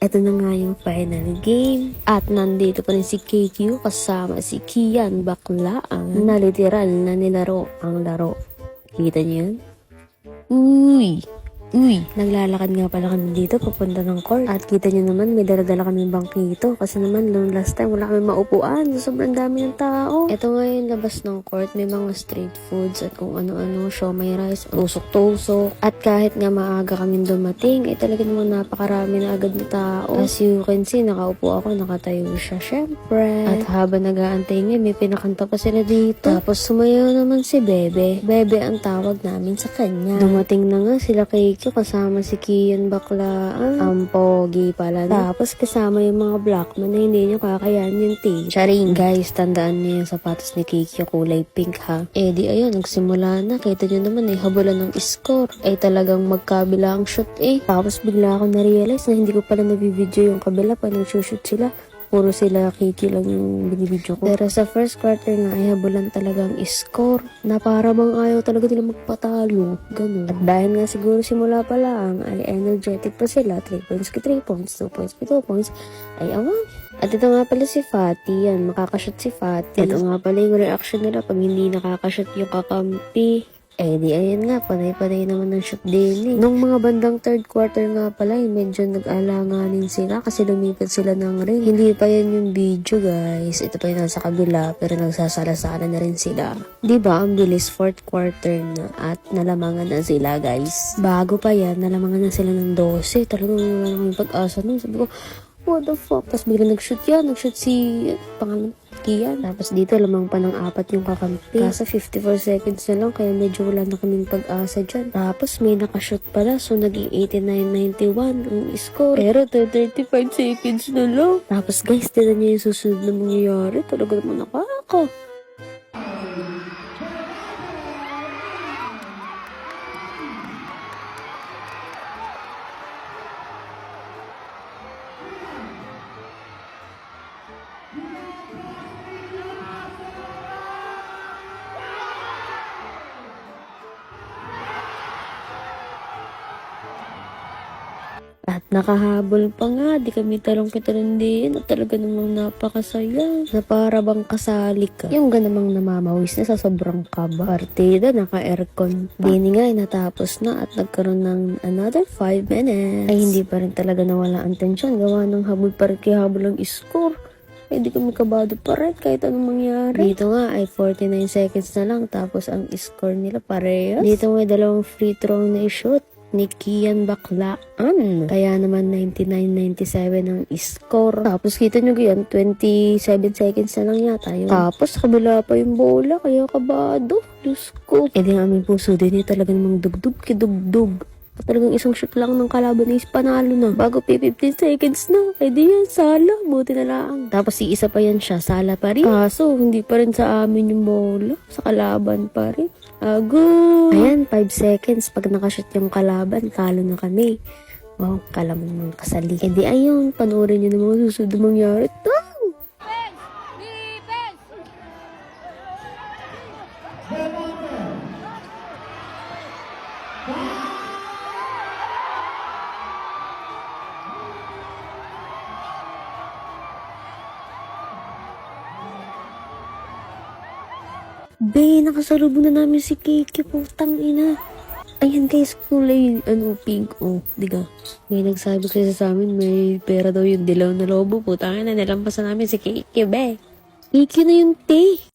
Ito na nga yung final game. At nandito pa rin si KQ kasama si Kian Baklaan na literal na nilaro ang laro. Kita niyo yun? Uy, naglalakad nga pala kami dito papunta ng court. At kita nyo naman, may dala-dala kami bangkito. Kasi naman, noong last time, wala kami maupuan. Sobrang dami ng tao. Ito nga yung labas ng court. May mga street foods at kung ano-ano. Siomay rice, tusok-tusok. At kahit nga maaga kami dumating, talaga namang napakarami na agad na tao. As you can see, nakaupo ako, nakatayo siya. Syempre. At habang nag-aantay nga, may pinakanta pa sila dito. Tapos sumayaw naman si Bebe. Bebe ang tawag namin sa kanya. Dumating na nga sila kay kasama si Kian Baklaan. Ang pogi pala. Tapos kasama yung mga blackman na hindi nyo kakayanin yung tea. Charing. Guys, tandaan niyo yung sapatos ni Kikyo kulay pink ha. Di ayun, nagsimula na. Kita nyo naman habulan ng score. Talagang magkabila ang shoot Tapos bigla ako na-realize na hindi ko pala nabibidyo yung kabila pag nag-shoot sila. Puro sila Kiki lang yung binibidyo ko. Pero sa first quarter nga ay habulan talagang score na para bang ayaw talaga nila magpatalo. Ganun. At dahil nga siguro simula pa lang ay energetic pa sila. 3 points ki 3 points, 2 points ki 2 points. Ay awan. At ito nga pala si Fatty. Yan, makakashoot si Fatty. Ito nga pala yung reaction nila pag hindi nakakashoot yung kakampi. Di ayun nga, panay-panay naman ng shoot din Nung mga bandang third quarter nga pala, medyo nag-alanganin sila kasi lumipat sila ng ring. Hindi pa yan yung video guys. Ito pa yung nasa kabila, pero nagsasala-sala na rin sila. Diba, ang bilis fourth quarter na at nalamangan na sila guys. Bago pa yan, nalamangan na sila ng 12. Talagang wala nang pag-asa nun. Sabi ko, what the fuck? Tapos bigla nag-shoot yan. Nag-shoot si pangalan Kian. Tapos dito lamang pa ng 4 yung kakampi. Kaso 54 seconds na lang kaya medyo wala na kaming pag-asa dyan. Tapos may nakashoot pala so naging 89-91 ang score. Pero 35 seconds na lang. Tapos guys, tignan niyo yung susunod na mangyayari. Talaga naman nakaka. At nakahabol pa nga, di kami talong-kitalong din at talaga namang napakasaya na para bang kasali ka. Yung ganamang namamawis na sa sobrang kaba. Partida, naka-aircon. Dini nga natapos na at nagkaroon ng another 5 minutes. Ay hindi pa rin talaga nawala ang tensyon. Gawa ng habol pa rin habol ang score. Di kami kabado pa rin kahit anong mangyari. Dito nga ay 49 seconds na lang tapos ang score nila parehas. Dito may 2 free throw na i-shoot ni Kian Baklaan. Kaya naman 99-97 ang score. Tapos kita nyo yan, 27 seconds na lang yata yun. Tapos kabila pa yung bola, kaya kabado. Diyos ko. Di ang aming puso din talaga namang dugdug kidugdug. Talagang isang shoot lang ng kalaban is panalo na. Bago 15 seconds na. Di yan, sala. Buti na lang. Tapos isa pa yan siya, sala pa rin. Kaso, hindi pa rin sa amin yung bola. Sa kalaban pa rin. Ago! Ayan, 5 seconds. Pag nakashoot yung kalaban, talo na kami. Wow, kala mo naman kasali. Di ayun, panoorin nyo na mga susunod na mangyari. Nakasalubong na namin si Kiki, putang ina. Ayan guys, kulay, pink, diga. May nagsabi kasi sa amin, may pera daw yung dilaw na lobo, putang ina, nalampasan namin si Kiki, Kiki na yung tea.